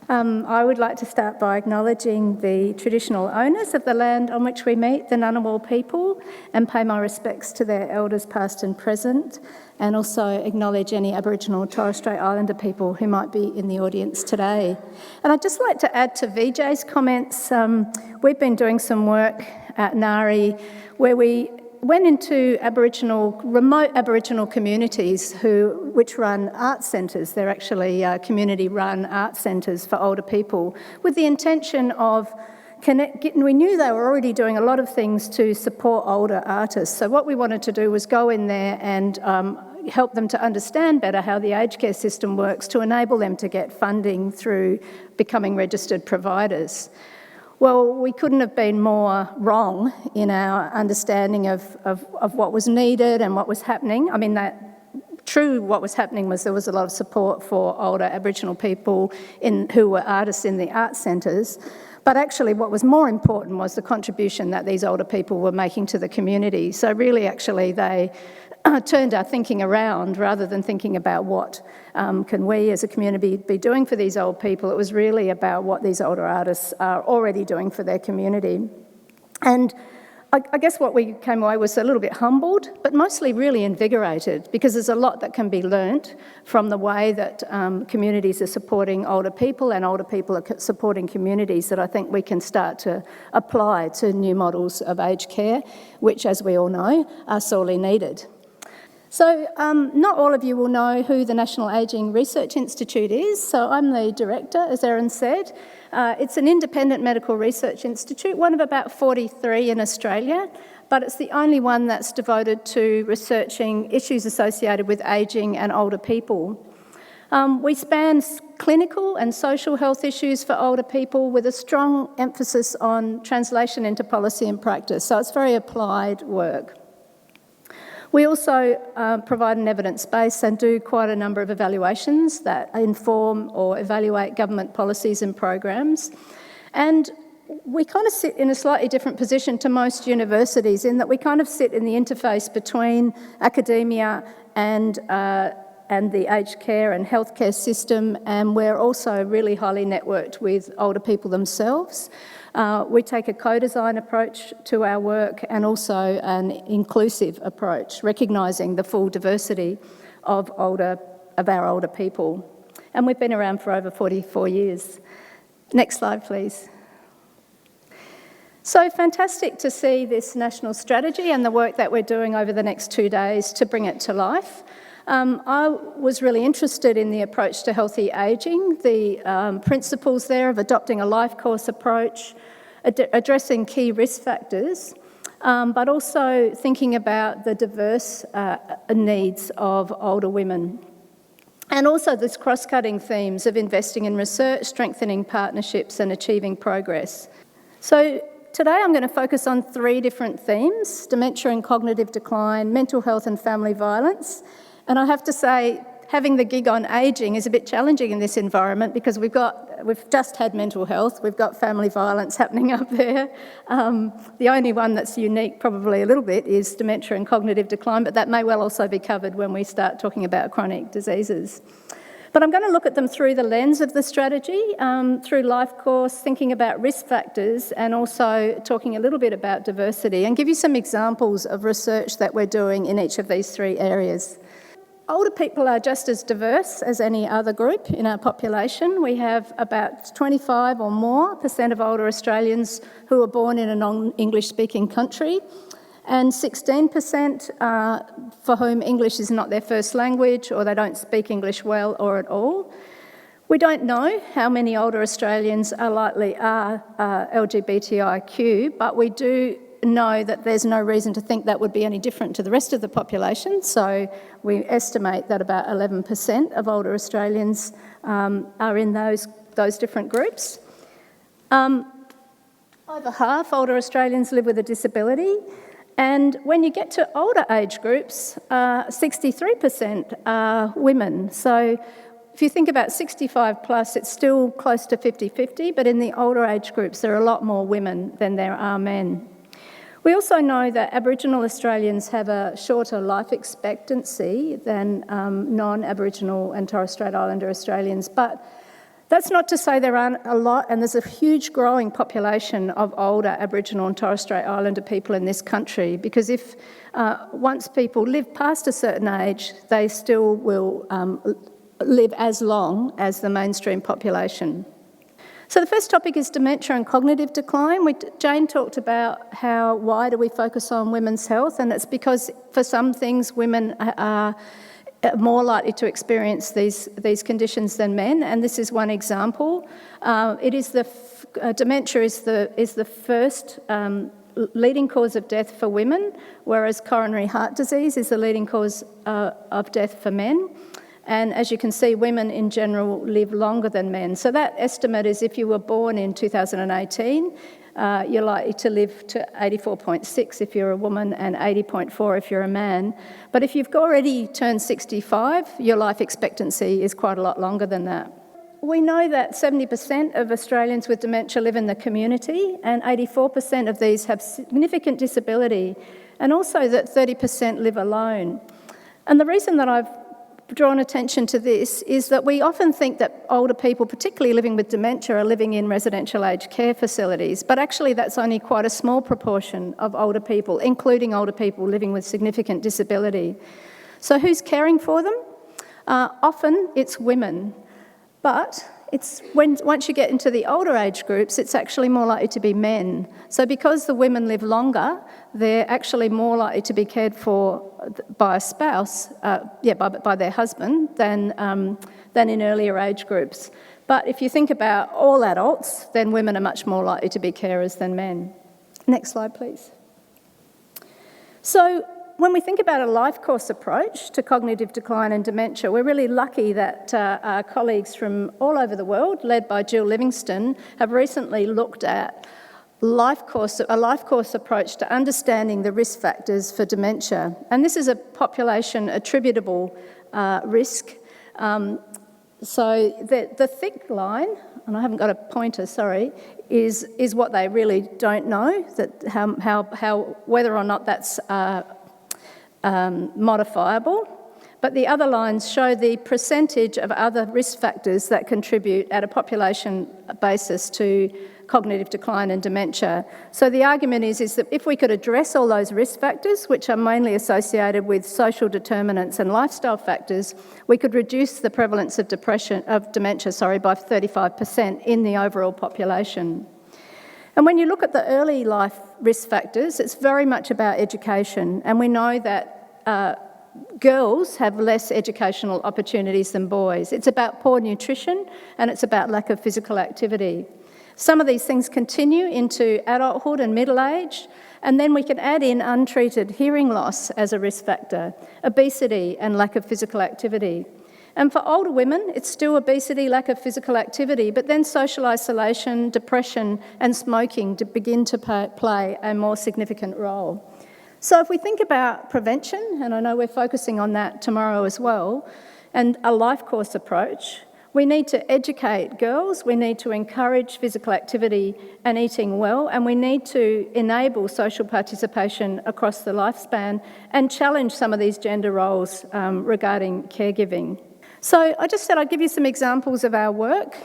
I would like to start by acknowledging the traditional owners of the land on which we meet, the Ngunnawal people, and pay my respects to their elders past and present, and also acknowledge any Aboriginal and Torres Strait Islander people who might be in the audience today. And I'd just like to add to VJ's comments, we've been doing some work at NARI where we went into remote Aboriginal communities which run art centres. They're actually community-run art centres for older people, with the intention of we knew they were already doing a lot of things to support older artists. So what we wanted to do was go in there and help them to understand better how the aged care system works to enable them to get funding through becoming registered providers. Well, we couldn't have been more wrong in our understanding of what was needed and what was happening. I mean, what was happening was there was a lot of support for older Aboriginal people who were artists in the art centres, but actually what was more important was the contribution that these older people were making to the community. So really, actually, they turned our thinking around rather than thinking about what can we as a community be doing for these old people. It was really about what these older artists are already doing for their community. And I guess what we came away was a little bit humbled, but mostly really invigorated, because there's a lot that can be learnt from the way that communities are supporting older people and older people are supporting communities that I think we can start to apply to new models of aged care, which, as we all know, are sorely needed. So not all of you will know who the National Ageing Research Institute is, so I'm the director, as Erin said. It's an independent medical research institute, one of about 43 in Australia, but it's the only one that's devoted to researching issues associated with ageing and older people. We span clinical and social health issues for older people with a strong emphasis on translation into policy and practice, so it's very applied work. We also provide an evidence base and do quite a number of evaluations that inform or evaluate government policies and programs. And we kind of sit in a slightly different position to most universities in that we kind of sit in the interface between academia and the aged care and healthcare system, and we're also really highly networked with older people themselves. We take a co-design approach to our work and also an inclusive approach, recognising the full diversity of our older people. And we've been around for over 44 years. Next slide, please. So fantastic to see this national strategy and the work that we're doing over the next 2 days to bring it to life. I was really interested in the approach to healthy ageing, the principles there of adopting a life course approach, addressing key risk factors, but also thinking about the diverse needs of older women. And also this cross-cutting themes of investing in research, strengthening partnerships and achieving progress. So today I'm going to focus on 3 different themes: dementia and cognitive decline, mental health and family violence. And I have to say, having the gig on ageing is a bit challenging in this environment because we've just had mental health, we've got family violence happening up there. The only one that's unique probably a little bit is dementia and cognitive decline, but that may well also be covered when we start talking about chronic diseases. But I'm going to look at them through the lens of the strategy, through life course, thinking about risk factors, and also talking a little bit about diversity, and give you some examples of research that we're doing in each of these 3 areas. Older people are just as diverse as any other group in our population. We have about 25 or more % of older Australians who are born in a non-English speaking country, and 16% for whom English is not their first language or they don't speak English well or at all. We don't know how many older Australians are LGBTIQ, but we do know that there's no reason to think that would be any different to the rest of the population, so we estimate that about 11% of older Australians are in those different groups. Over half older Australians live with a disability, and when you get to older age groups, 63% are women. So if you think about 65 plus, it's still close to 50-50, but in the older age groups there are a lot more women than there are men. We also know that Aboriginal Australians have a shorter life expectancy than non-Aboriginal and Torres Strait Islander Australians, but That's not to say there aren't a lot, and there's a huge growing population of older Aboriginal and Torres Strait Islander people in this country, because if once people live past a certain age, they still will live as long as the mainstream population. So the first topic is dementia and cognitive decline. Jane talked about why do we focus on women's health, and it's because for some things women are more likely to experience these conditions than men, and this is one example. Dementia is the first leading cause of death for women, whereas coronary heart disease is the leading cause of death for men. And as you can see, women in general live longer than men. So that estimate is if you were born in 2018, you're likely to live to 84.6 if you're a woman and 80.4 if you're a man. But if you've already turned 65, your life expectancy is quite a lot longer than that. We know that 70% of Australians with dementia live in the community, and 84% of these have significant disability, and also that 30% live alone. And the reason that I've drawn attention to this is that we often think that older people, particularly living with dementia, are living in residential aged care facilities, but actually that's only quite a small proportion of older people, including older people living with significant disability. So who's caring for them? Often it's women, but once you get into the older age groups, it's actually more likely to be men. So because the women live longer, they're actually more likely to be cared for by a spouse, by their husband, than in earlier age groups. But if you think about all adults, then women are much more likely to be carers than men. Next slide, please. So when we think about a life course approach to cognitive decline and dementia, we're really lucky that our colleagues from all over the world, led by Jill Livingston, have recently looked at a life course approach to understanding the risk factors for dementia. And this is a population attributable risk. So the thick line, and I haven't got a pointer, sorry, is what they really don't know, that how whether or not that's modifiable, but the other lines show the percentage of other risk factors that contribute at a population basis to cognitive decline and dementia. So the argument is that if we could address all those risk factors, which are mainly associated with social determinants and lifestyle factors, we could reduce the prevalence of dementia by 35% in the overall population. And when you look at the early life risk factors, it's very much about education. And we know that girls have less educational opportunities than boys. It's about poor nutrition and it's about lack of physical activity. Some of these things continue into adulthood and middle age, and then we can add in untreated hearing loss as a risk factor, obesity and lack of physical activity. And for older women, it's still obesity, lack of physical activity, but then social isolation, depression and smoking to begin to play a more significant role. So if we think about prevention, and I know we're focusing on that tomorrow as well, and a life course approach, we need to educate girls, we need to encourage physical activity and eating well, and we need to enable social participation across the lifespan and challenge some of these gender roles regarding caregiving. So I just said I'd give you some examples of our work.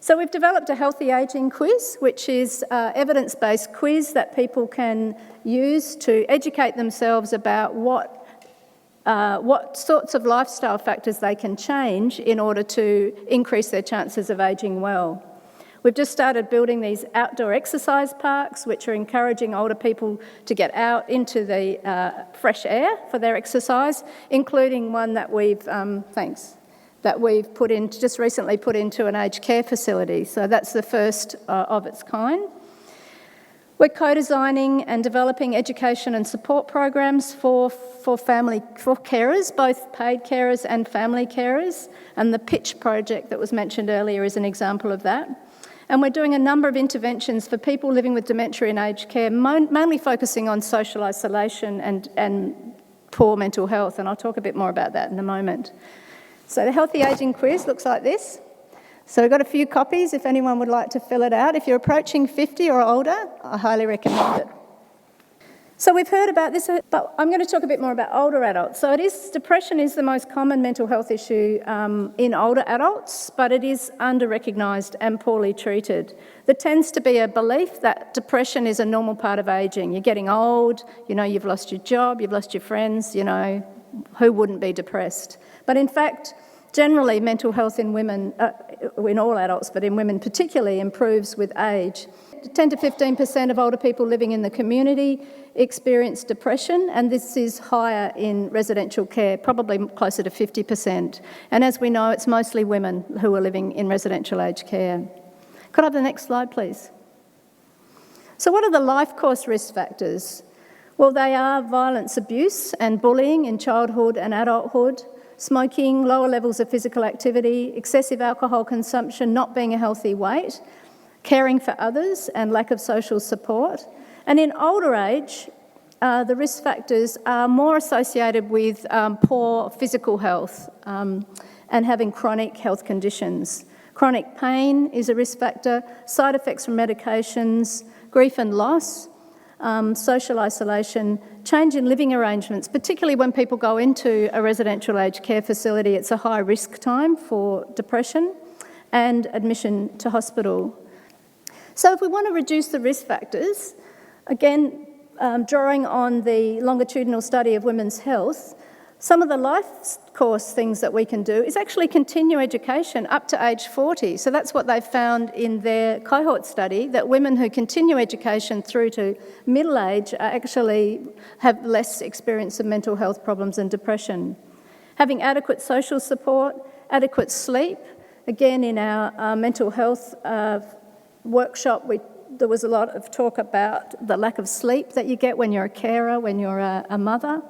So we've developed a healthy ageing quiz, which is an evidence-based quiz that people can use to educate themselves about what sorts of lifestyle factors they can change in order to increase their chances of ageing well. We've just started building these outdoor exercise parks, which are encouraging older people to get out into the fresh air for their exercise, including one that we've just recently put into an aged care facility. So that's the first of its kind. We're co-designing and developing education and support programs for carers, both paid carers and family carers, and the Pitch project that was mentioned earlier is an example of that. And we're doing a number of interventions for people living with dementia in aged care, mainly focusing on social isolation and poor mental health, and I'll talk a bit more about that in a moment. So the Healthy Ageing Quiz looks like this. So we've got a few copies if anyone would like to fill it out. If you're approaching 50 or older, I highly recommend it. So we've heard about this, but I'm going to talk a bit more about older adults. So depression is the most common mental health issue in older adults, but it is under-recognised and poorly treated. There tends to be a belief that depression is a normal part of ageing. You're getting old, you've lost your job, you've lost your friends, who wouldn't be depressed? But in fact, generally mental health in women, in all adults, but in women particularly, improves with age. 10 to 15% of older people living in the community experience depression, and this is higher in residential care, probably closer to 50%. And as we know, it's mostly women who are living in residential aged care. Could I have the next slide, please? So what are the life course risk factors? Well, they are violence, abuse and bullying in childhood and adulthood, smoking, lower levels of physical activity, excessive alcohol consumption, not being a healthy weight, caring for others and lack of social support. And in older age, the risk factors are more associated with poor physical health and having chronic health conditions. Chronic pain is a risk factor, side effects from medications, grief and loss, social isolation, change in living arrangements, particularly when people go into a residential aged care facility, it's a high risk time for depression, and admission to hospital. So if we want to reduce the risk factors, again, drawing on the longitudinal study of women's health, some of the life course things that we can do is actually continue education up to age 40. So that's what they found in their cohort study, that women who continue education through to middle age actually have less experience of mental health problems and depression. Having adequate social support, adequate sleep. Again, in our mental health workshop, there was a lot of talk about the lack of sleep that you get when you're a carer, when you're a mother.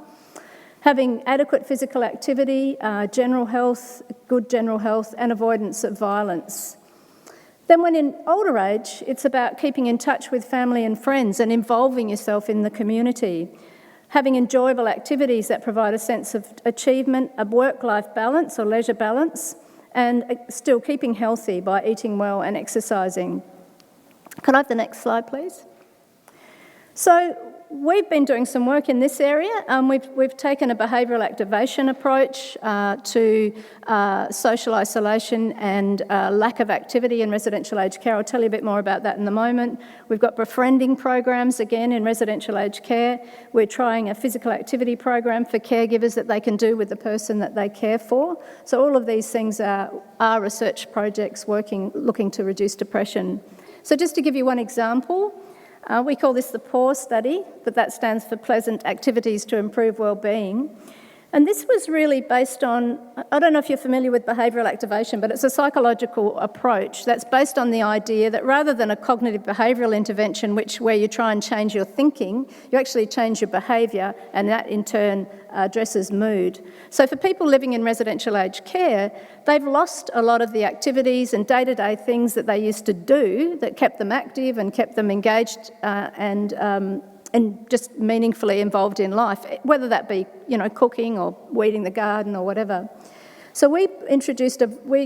Having adequate physical activity, general health, good general health, and avoidance of violence. Then when in older age, it's about keeping in touch with family and friends and involving yourself in the community. Having enjoyable activities that provide a sense of achievement, a work-life balance or leisure balance, and still keeping healthy by eating well and exercising. Could I have the next slide, please? So we've been doing some work in this area. We've taken a behavioural activation approach to social isolation and lack of activity in residential aged care. I'll tell you a bit more about that in a moment. We've got befriending programs, again, in residential aged care. We're trying a physical activity program for caregivers that they can do with the person that they care for. So all of these things are research projects looking to reduce depression. So just to give you one example, we call this the PAW study, but that stands for Pleasant Activities to Improve Wellbeing. And this was really based on, I don't know if you're familiar with behavioural activation, but it's a psychological approach that's based on the idea that rather than a cognitive behavioural intervention, where you try and change your thinking, you actually change your behaviour, and that in turn addresses mood. So for people living in residential aged care, they've lost a lot of the activities and day-to-day things that they used to do that kept them active and kept them engaged and just meaningfully involved in life, whether that be, cooking or weeding the garden or whatever. So we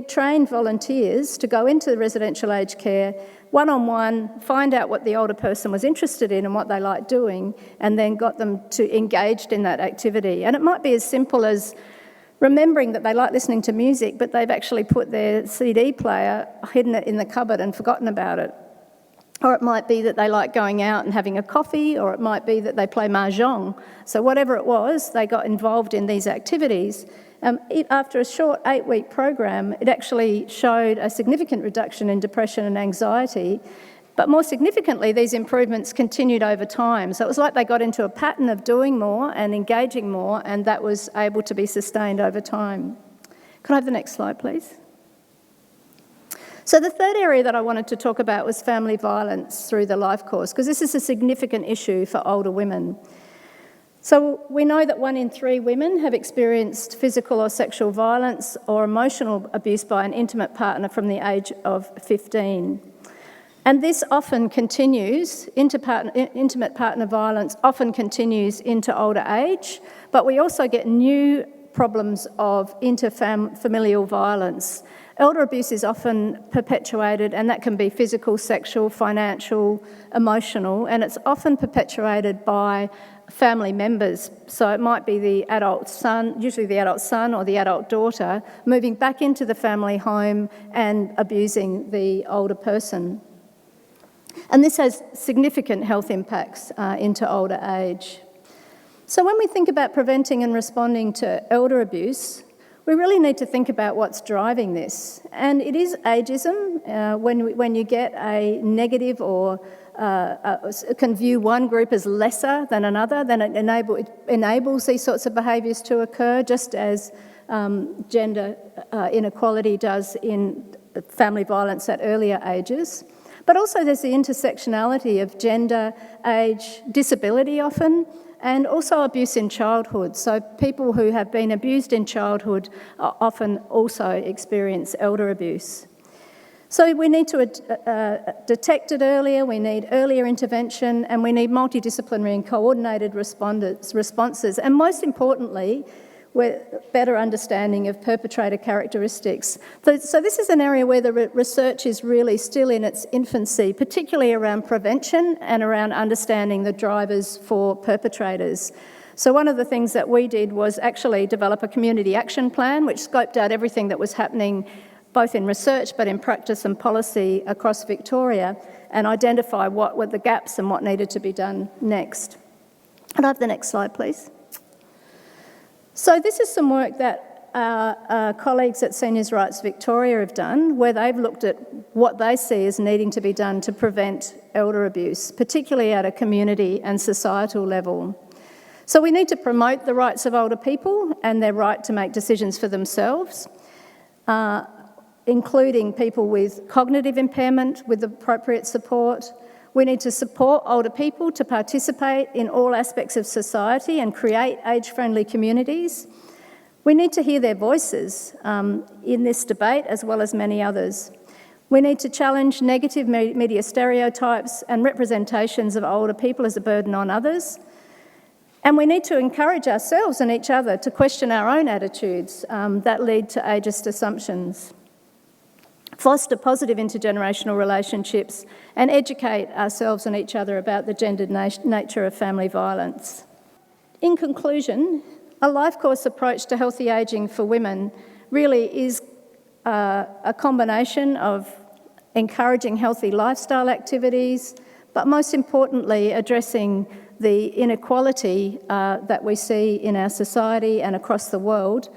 trained volunteers to go into the residential aged care, one-on-one, find out what the older person was interested in and what they liked doing, and then got them to engaged in that activity. And it might be as simple as remembering that they like listening to music, but they've actually put their CD player, hidden it in the cupboard and forgotten about it. Or it might be that they like going out and having a coffee, or it might be that they play mahjong. So whatever it was, they got involved in these activities. After a short 8-week program, it actually showed a significant reduction in depression and anxiety. But more significantly, these improvements continued over time. So it was like they got into a pattern of doing more and engaging more, and that was able to be sustained over time. Could I have the next slide, please? So the third area that I wanted to talk about was family violence through the life course, because this is a significant issue for older women. So we know that 1 in 3 women have experienced physical or sexual violence or emotional abuse by an intimate partner from the age of 15. And this often continues, intimate partner violence often continues into older age, but we also get new problems of interfamilial violence. Elder abuse is often perpetuated, and that can be physical, sexual, financial, emotional, and it's often perpetuated by family members. So it might be the adult son, usually the adult son or the adult daughter, moving back into the family home and abusing the older person. And this has significant health impacts into older age. So when we think about preventing and responding to elder abuse, we really need to think about what's driving this. And it is ageism. When you get a negative or can view one group as lesser than another, then it enables these sorts of behaviours to occur, just as gender inequality does in family violence at earlier ages. But also there's the intersectionality of gender, age, disability often, and also abuse in childhood. So people who have been abused in childhood often also experience elder abuse. So we need to detect it earlier, we need earlier intervention, and we need multidisciplinary and coordinated responses. And most importantly, better understanding of perpetrator characteristics. So this is an area where the research is really still in its infancy, particularly around prevention and around understanding the drivers for perpetrators. So one of the things that we did was actually develop a community action plan which scoped out everything that was happening both in research but in practice and policy across Victoria, and identify what were the gaps and what needed to be done next. Could I have the next slide, please? So this is some work that our colleagues at Seniors Rights Victoria have done, where they've looked at what they see as needing to be done to prevent elder abuse, particularly at a community and societal level. So we need to promote the rights of older people and their right to make decisions for themselves, including people with cognitive impairment with appropriate support. We need to support older people to participate in all aspects of society and create age-friendly communities. We need to hear their voices in this debate, as well as many others. We need to challenge negative media stereotypes and representations of older people as a burden on others. And we need to encourage ourselves and each other to question our own attitudes that lead to ageist assumptions. Foster positive intergenerational relationships, and educate ourselves and each other about the gendered nature of family violence. In conclusion, a life course approach to healthy ageing for women really is a combination of encouraging healthy lifestyle activities, but most importantly, addressing the inequality that we see in our society and across the world,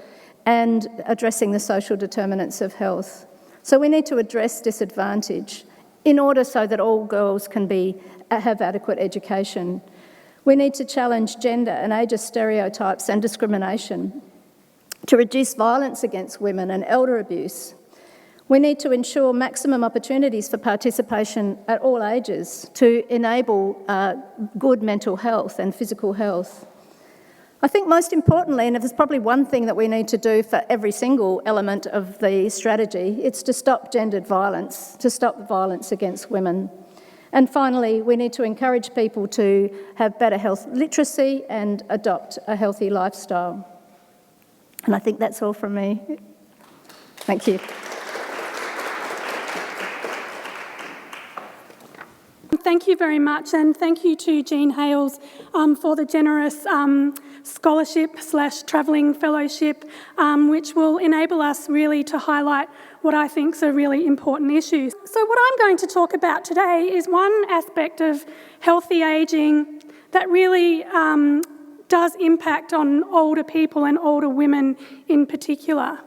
and addressing the social determinants of health. So we need to address disadvantage in order so that all girls can have adequate education. We need to challenge gender and ageist stereotypes and discrimination, to reduce violence against women and elder abuse. We need to ensure maximum opportunities for participation at all ages to enable good mental health and physical health. I think most importantly, and if there's probably one thing that we need to do for every single element of the strategy, it's to stop gendered violence, to stop violence against women. And finally, we need to encourage people to have better health literacy and adopt a healthy lifestyle. And I think that's all from me. Thank you. Thank you very much, and thank you to Jean Hales for the generous scholarship/travelling fellowship, which will enable us really to highlight what I think are really important issues. So what I'm going to talk about today is one aspect of healthy ageing that really does impact on older people and older women in particular.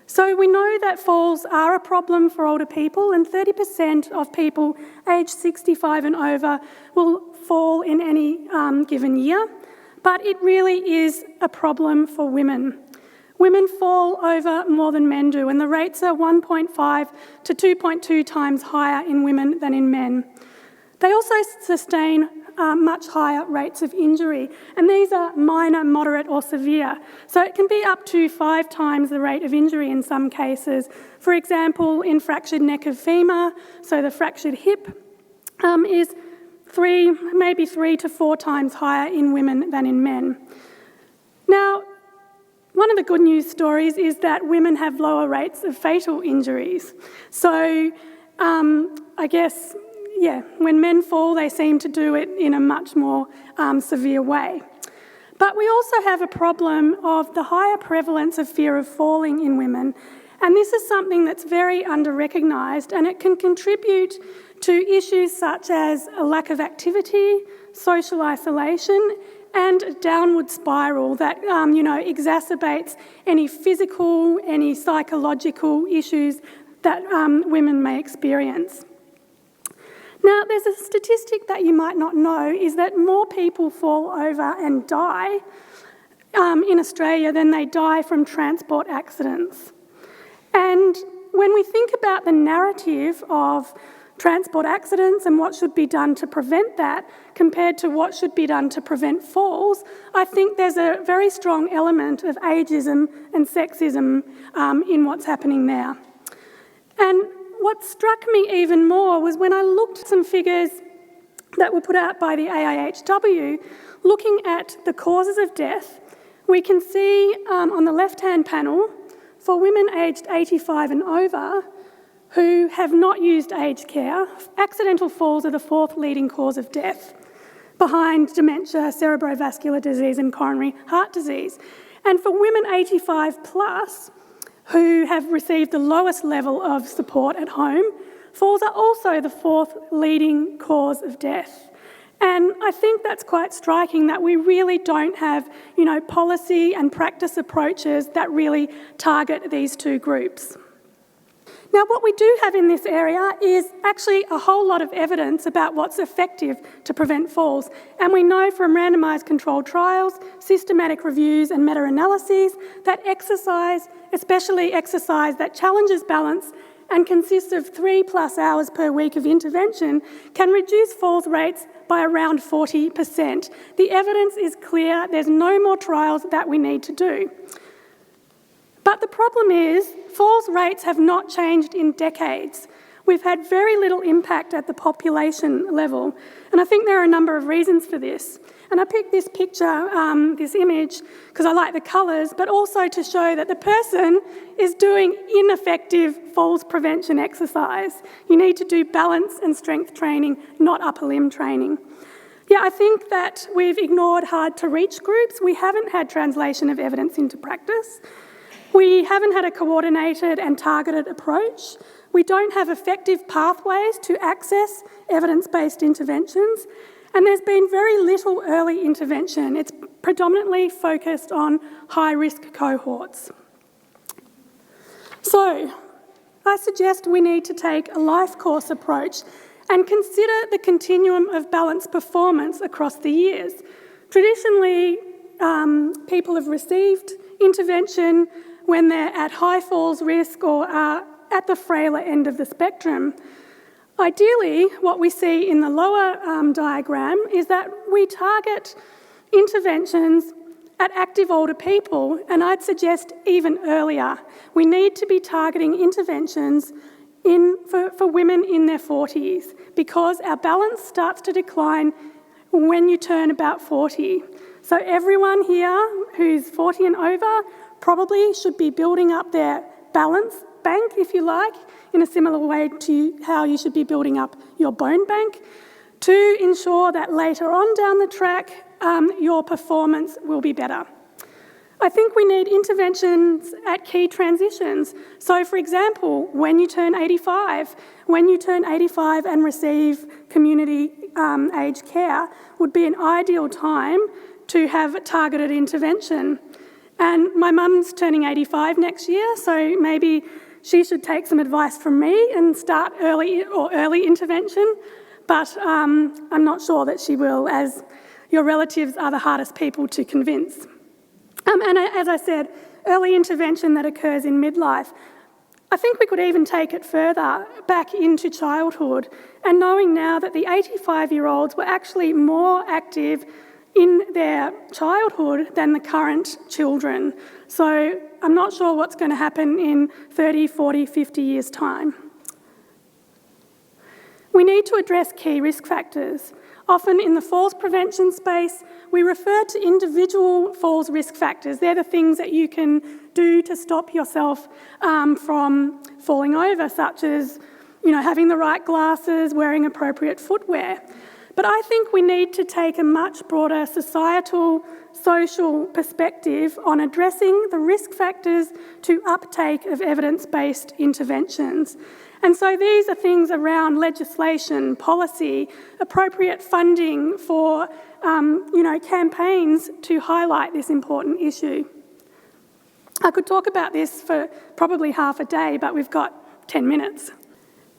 So we know that falls are a problem for older people, and 30% of people aged 65 and over will fall in any given year, but it really is a problem for women. Women fall over more than men do, and the rates are 1.5 to 2.2 times higher in women than in men. They also sustain much higher rates of injury, and these are minor, moderate or severe. So it can be up to 5 times the rate of injury in some cases. For example, in fractured neck of femur, so the fractured hip is 3 to 4 times higher in women than in men. Now, One of the good news stories is that women have lower rates of fatal injuries. So I guess, when men fall, they seem to do it in a much more severe way. But we also have a problem of the higher prevalence of fear of falling in women. And this is something that's very under-recognised, and it can contribute to issues such as a lack of activity, social isolation, and a downward spiral that, exacerbates any physical, any psychological issues that women may experience. Now, there's a statistic that you might not know, is that more people fall over and die in Australia than they die from transport accidents. And when we think about the narrative of transport accidents and what should be done to prevent that compared to what should be done to prevent falls, I think there's a very strong element of ageism and sexism in what's happening there. And what struck me even more was when I looked at some figures that were put out by the AIHW, looking at the causes of death, we can see on the left-hand panel, for women aged 85 and over who have not used aged care, accidental falls are the fourth leading cause of death, behind dementia, cerebrovascular disease and coronary heart disease. And for women 85 plus who have received the lowest level of support at home, falls are also the fourth leading cause of death. And I think that's quite striking that we really don't have, policy and practice approaches that really target these two groups. Now, what we do have in this area is actually a whole lot of evidence about what's effective to prevent falls. And we know from randomised controlled trials, systematic reviews and meta-analyses that exercise, especially exercise that challenges balance and consists of 3+ hours per week of intervention, can reduce falls rates by around 40%. The evidence is clear. There's no more trials that we need to do. But the problem is, falls rates have not changed in decades. We've had very little impact at the population level, and I think there are a number of reasons for this. And I picked this picture, this image, because I like the colours, but also to show that the person is doing ineffective falls prevention exercise. You need to do balance and strength training, not upper limb training. Yeah, I think that we've ignored hard-to-reach groups. We haven't had translation of evidence into practice. We haven't had a coordinated and targeted approach. We don't have effective pathways to access evidence-based interventions. And there's been very little early intervention. It's predominantly focused on high-risk cohorts. So, I suggest we need to take a life course approach and consider the continuum of balanced performance across the years. Traditionally, people have received intervention when they're at high falls risk or are at the frailer end of the spectrum. Ideally, what we see in the lower diagram is that we target interventions at active older people, and I'd suggest even earlier. We need to be targeting interventions for women in their 40s because our balance starts to decline when you turn about 40. So everyone here who's 40 and over probably should be building up their balance bank, if you like, in a similar way to how you should be building up your bone bank to ensure that later on down the track, your performance will be better. I think we need interventions at key transitions. So, for example, when you turn 85 and receive community aged care would be an ideal time to have targeted intervention. And my mum's turning 85 next year, so maybe she should take some advice from me and start early intervention, but I'm not sure that she will, as your relatives are the hardest people to convince. And as I said, early intervention that occurs in midlife. I think we could even take it further back into childhood, and knowing now that the 85-year-olds were actually more active in their childhood than the current children. So I'm not sure what's going to happen in 30, 40, 50 years' time. We need to address key risk factors. Often in the falls prevention space, we refer to individual falls risk factors. They're the things that you can do to stop yourself from falling over, such as having the right glasses, wearing appropriate footwear. But I think we need to take a much broader societal, social perspective on addressing the risk factors to uptake of evidence-based interventions. And so these are things around legislation, policy, appropriate funding for campaigns to highlight this important issue. I could talk about this for probably half a day, but we've got 10 minutes.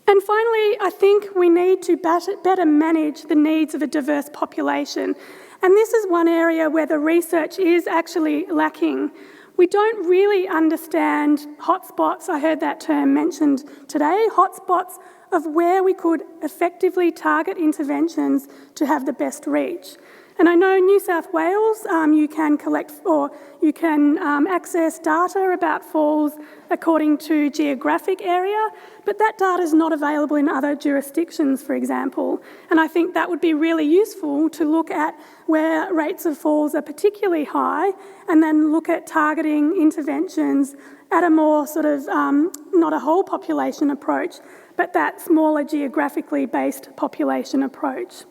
And finally, I think we need to better manage the needs of a diverse population. And this is one area where the research is actually lacking. We don't really understand hotspots. I heard that term mentioned today, hotspots of where we could effectively target interventions to have the best reach. And I know New South Wales, you can collect or you can access data about falls according to geographic area, but that data is not available in other jurisdictions, for example. And I think that would be really useful to look at where rates of falls are particularly high and then look at targeting interventions at a more sort of, not a whole population approach, but that smaller geographically based population approach.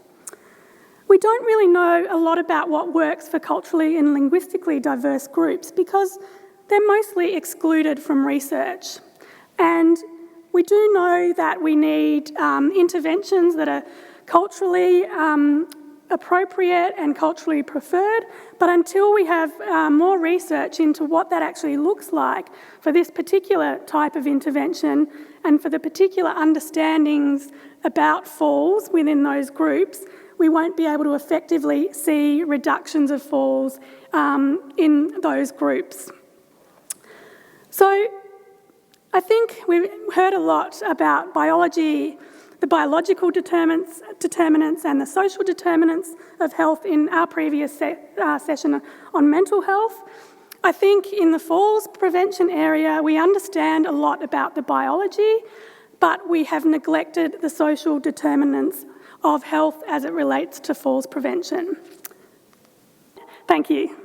We don't really know a lot about what works for culturally and linguistically diverse groups because they're mostly excluded from research. And we do know that we need interventions that are culturally appropriate and culturally preferred, but until we have more research into what that actually looks like for this particular type of intervention and for the particular understandings about falls within those groups, we won't be able to effectively see reductions of falls in those groups. So I think we've heard a lot about biology, the biological determinants and the social determinants of health in our previous session on mental health. I think in the falls prevention area, we understand a lot about the biology, but we have neglected the social determinants of health as it relates to falls prevention. Thank you.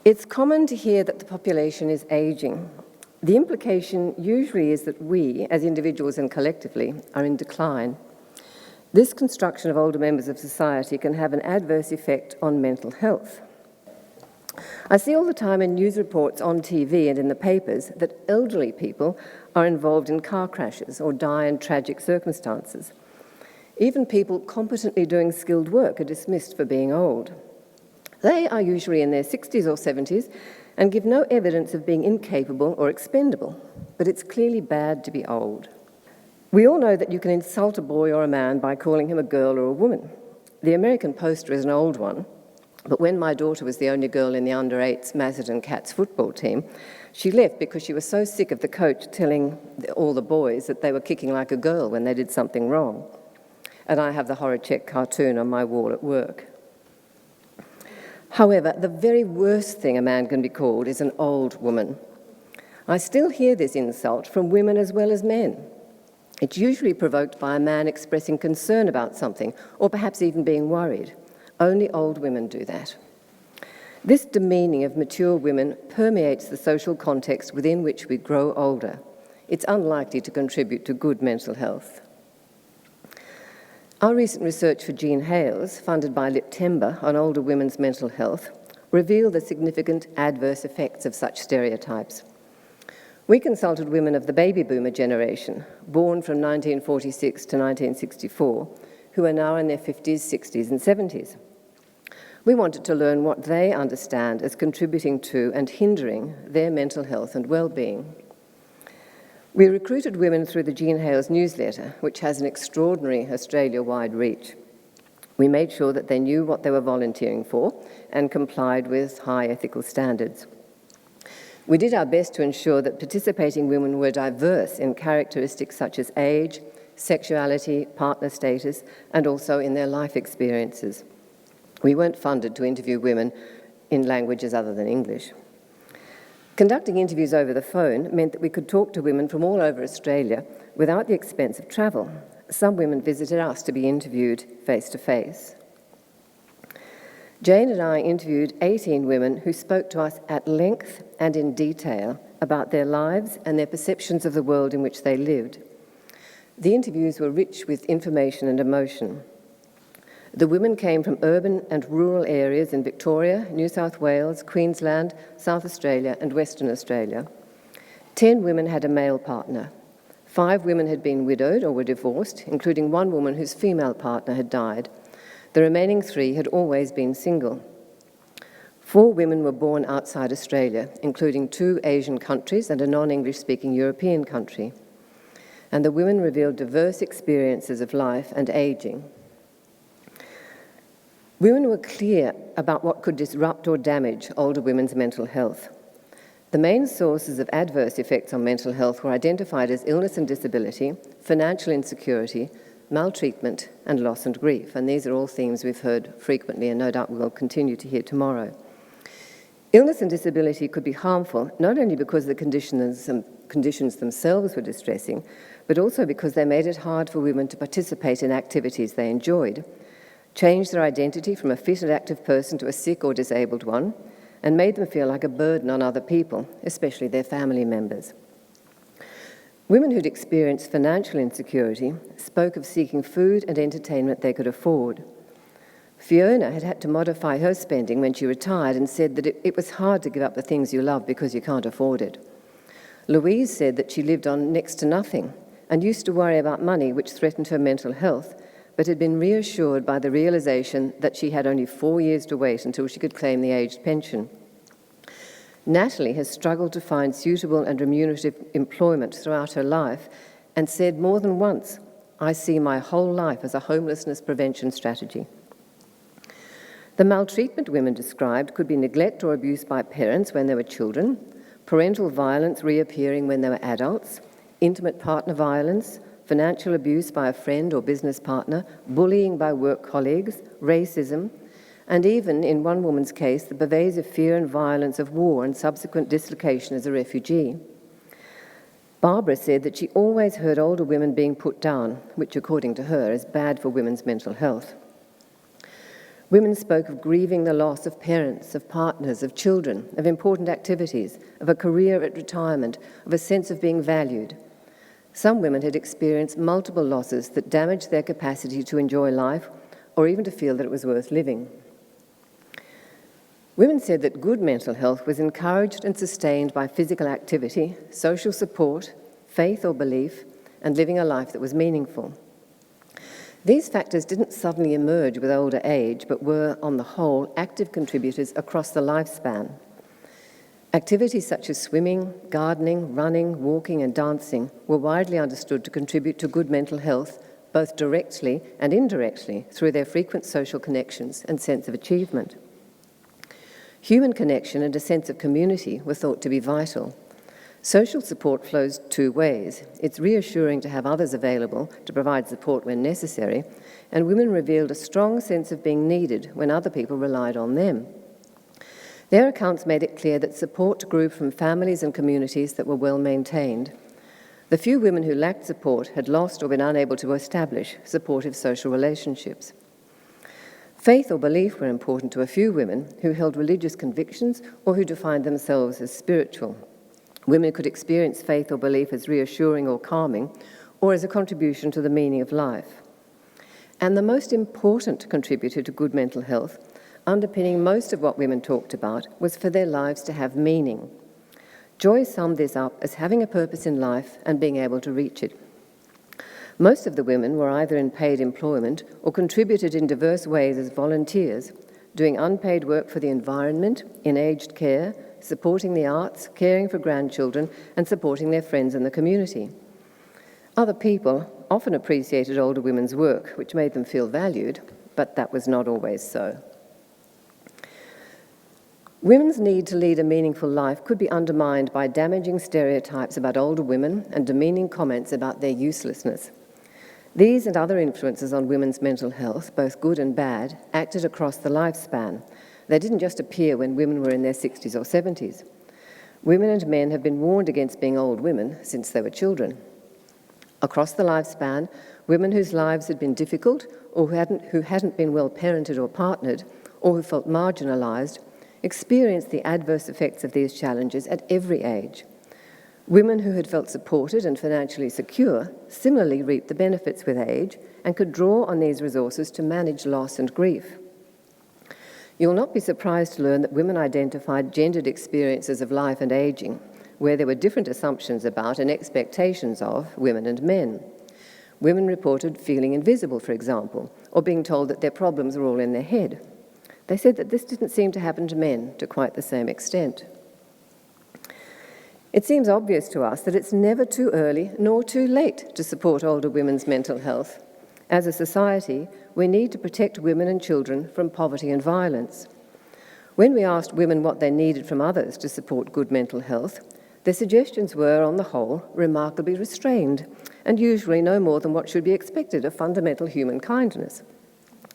It's common to hear that the population is ageing. The implication usually is that we, as individuals and collectively, are in decline. This construction of older members of society can have an adverse effect on mental health. I see all the time in news reports on TV and in the papers that elderly people are involved in car crashes or die in tragic circumstances. Even people competently doing skilled work are dismissed for being old. They are usually in their 60s or 70s and give no evidence of being incapable or expendable, but it's clearly bad to be old. We all know that you can insult a boy or a man by calling him a girl or a woman. The American poster is an old one, but when my daughter was the only girl in the under-8s Macedon Cats football team, she left because she was so sick of the coach telling all the boys that they were kicking like a girl when they did something wrong. And I have the Horacek cartoon on my wall at work. However, the very worst thing a man can be called is an old woman. I still hear this insult from women as well as men. It's usually provoked by a man expressing concern about something, or perhaps even being worried. Only old women do that. This demeaning of mature women permeates the social context within which we grow older. It's unlikely to contribute to good mental health. Our recent research for Jean Hales, funded by Liptember on older women's mental health, revealed the significant adverse effects of such stereotypes. We consulted women of the baby boomer generation, born from 1946 to 1964, who are now in their 50s, 60s, and 70s. We wanted to learn what they understand as contributing to and hindering their mental health and well-being. We recruited women through the Jean Hales newsletter, which has an extraordinary Australia-wide reach. We made sure that they knew what they were volunteering for and complied with high ethical standards. We did our best to ensure that participating women were diverse in characteristics such as age, sexuality, partner status, and also in their life experiences. We weren't funded to interview women in languages other than English. Conducting interviews over the phone meant that we could talk to women from all over Australia without the expense of travel. Some women visited us to be interviewed face-to-face. Jane and I interviewed 18 women who spoke to us at length and in detail about their lives and their perceptions of the world in which they lived. The interviews were rich with information and emotion. The women came from urban and rural areas in Victoria, New South Wales, Queensland, South Australia and Western Australia. 10 women had a male partner. 5 women had been widowed or were divorced, including one woman whose female partner had died. The remaining 3 had always been single. 4 women were born outside Australia, including 2 Asian countries and a non-English-speaking European country. And the women revealed diverse experiences of life and ageing. Women were clear about what could disrupt or damage older women's mental health. The main sources of adverse effects on mental health were identified as illness and disability, financial insecurity, maltreatment, and loss and grief. And these are all themes we've heard frequently and no doubt we'll continue to hear tomorrow. Illness and disability could be harmful, not only because the conditions themselves were distressing, but also because they made it hard for women to participate in activities they enjoyed, changed their identity from a fit and active person to a sick or disabled one, and made them feel like a burden on other people, especially their family members. Women who'd experienced financial insecurity spoke of seeking food and entertainment they could afford. Fiona had had to modify her spending when she retired and said that it was hard to give up the things you love because you can't afford it. Louise said that she lived on next to nothing and used to worry about money, which threatened her mental health, but had been reassured by the realization that she had only 4 years to wait until she could claim the aged pension. Natalie has struggled to find suitable and remunerative employment throughout her life and said more than once, "I see my whole life as a homelessness prevention strategy." The maltreatment women described could be neglect or abuse by parents when they were children, parental violence reappearing when they were adults, intimate partner violence, financial abuse by a friend or business partner, bullying by work colleagues, racism, and even, in one woman's case, the pervasive fear and violence of war and subsequent dislocation as a refugee. Barbara said that she always heard older women being put down, which, according to her, is bad for women's mental health. Women spoke of grieving the loss of parents, of partners, of children, of important activities, of a career at retirement, of a sense of being valued. Some women had experienced multiple losses that damaged their capacity to enjoy life or even to feel that it was worth living. Women said that good mental health was encouraged and sustained by physical activity, social support, faith or belief, and living a life that was meaningful. These factors didn't suddenly emerge with older age, but were, on the whole, active contributors across the lifespan. Activities such as swimming, gardening, running, walking, and dancing were widely understood to contribute to good mental health, both directly and indirectly, through their frequent social connections and sense of achievement. Human connection and a sense of community were thought to be vital. Social support flows 2 ways. It's reassuring to have others available to provide support when necessary, and women revealed a strong sense of being needed when other people relied on them. Their accounts made it clear that support grew from families and communities that were well maintained. The few women who lacked support had lost or been unable to establish supportive social relationships. Faith or belief were important to a few women who held religious convictions or who defined themselves as spiritual. Women could experience faith or belief as reassuring or calming, or as a contribution to the meaning of life. And the most important contributor to good mental health, underpinning most of what women talked about, was for their lives to have meaning. Joy summed this up as having a purpose in life and being able to reach it. Most of the women were either in paid employment or contributed in diverse ways as volunteers, doing unpaid work for the environment, in aged care, supporting the arts, caring for grandchildren, and supporting their friends in the community. Other people often appreciated older women's work, which made them feel valued, but that was not always so. Women's need to lead a meaningful life could be undermined by damaging stereotypes about older women and demeaning comments about their uselessness. These and other influences on women's mental health, both good and bad, acted across the lifespan. They didn't just appear when women were in their 60s or 70s. Women and men have been warned against being old women since they were children. Across the lifespan, women whose lives had been difficult or who hadn't been well parented or partnered, or who felt marginalised, experienced the adverse effects of these challenges at every age. Women who had felt supported and financially secure similarly reaped the benefits with age and could draw on these resources to manage loss and grief. You'll not be surprised to learn that women identified gendered experiences of life and ageing, where there were different assumptions about and expectations of women and men. Women reported feeling invisible, for example, or being told that their problems were all in their head. They said that this didn't seem to happen to men to quite the same extent. It seems obvious to us that it's never too early nor too late to support older women's mental health. As a society, we need to protect women and children from poverty and violence. When we asked women what they needed from others to support good mental health, their suggestions were, on the whole, remarkably restrained, and usually no more than what should be expected of fundamental human kindness.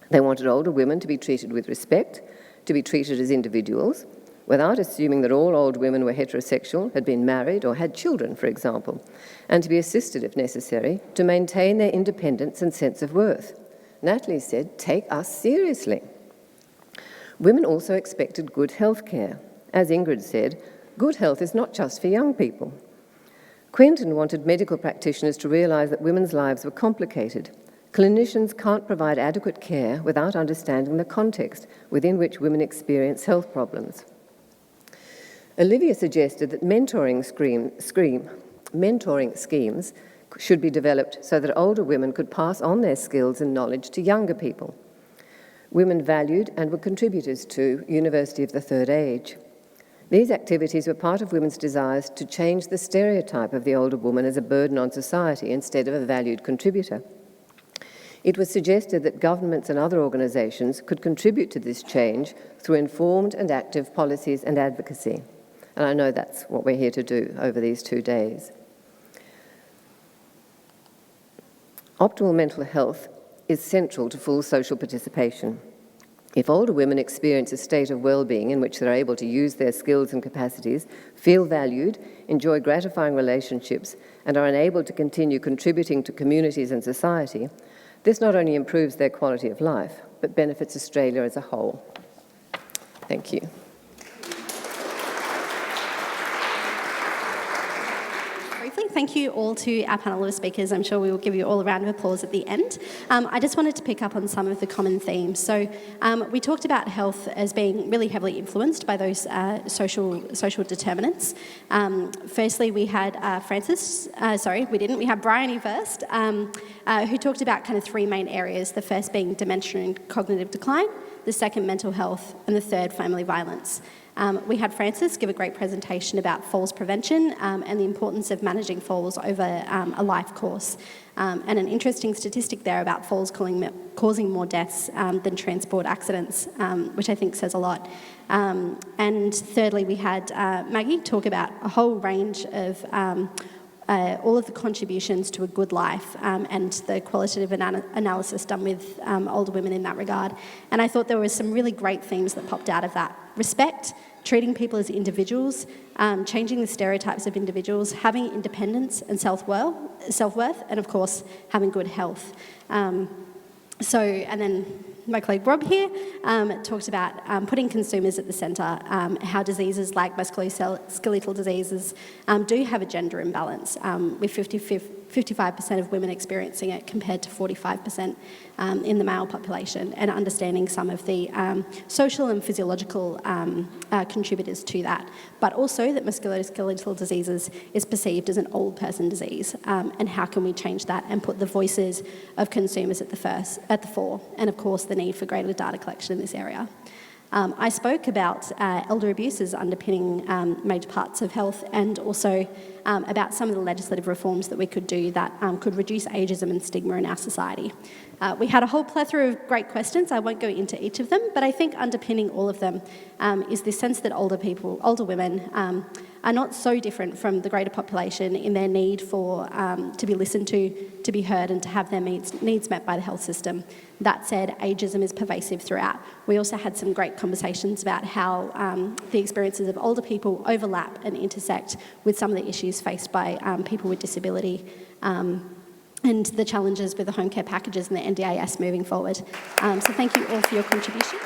They wanted older women to be treated with respect, to be treated as individuals, without assuming that all old women were heterosexual, had been married, or had children, for example, and to be assisted, if necessary, to maintain their independence and sense of worth. Natalie said, "Take us seriously." Women also expected good health care. As Ingrid said, good health is not just for young people. Quentin wanted medical practitioners to realise that women's lives were complicated. Clinicians can't provide adequate care without understanding the context within which women experience health problems. Olivia suggested that mentoring schemes should be developed so that older women could pass on their skills and knowledge to younger people. Women valued and were contributors to University of the Third Age. These activities were part of women's desires to change the stereotype of the older woman as a burden on society instead of a valued contributor. It was suggested that governments and other organisations could contribute to this change through informed and active policies and advocacy. And I know that's what we're here to do over these 2 days. Optimal mental health is central to full social participation. If older women experience a state of well-being in which they're able to use their skills and capacities, feel valued, enjoy gratifying relationships, and are enabled to continue contributing to communities and society, this not only improves their quality of life, but benefits Australia as a whole. Thank you. Thank you all to our panel of speakers. I'm sure we will give you all a round of applause at the end. I just wanted to pick up on some of the common themes. So we talked about health as being really heavily influenced by those social determinants. Firstly, we had we had Briony first, who talked about kind of 3 main areas, the first being dementia and cognitive decline, the second mental health, and the third family violence. We had Frances give a great presentation about falls prevention and the importance of managing falls over a life course. And an interesting statistic there about falls causing more deaths than transport accidents, which I think says a lot. And thirdly, we had Maggie talk about a whole range of all of the contributions to a good life and the qualitative analysis done with older women in that regard. And I thought there were some really great themes that popped out of that. Respect, treating people as individuals, changing the stereotypes of individuals, having independence and self-worth, and of course, having good health. And then my colleague Rob here talked about putting consumers at the centre, how diseases like musculoskeletal diseases do have a gender imbalance, with 55% of women experiencing it compared to 45% in the male population, and understanding some of the social and physiological contributors to that, but also that musculoskeletal diseases is perceived as an old person disease, and how can we change that and put the voices of consumers at the fore, and of course the need for greater data collection in this area. I spoke about elder abuse as underpinning major parts of health, and also about some of the legislative reforms that we could do that could reduce ageism and stigma in our society. We had a whole plethora of great questions. I won't go into each of them, but I think underpinning all of them is this sense that older women are not so different from the greater population in their need for to be listened to be heard, and to have their needs met by the health system. That said, ageism is pervasive throughout. We also had some great conversations about how the experiences of older people overlap and intersect with some of the issues faced by people with disability, and the challenges with the home care packages and the NDIS moving forward. So thank you all for your contribution.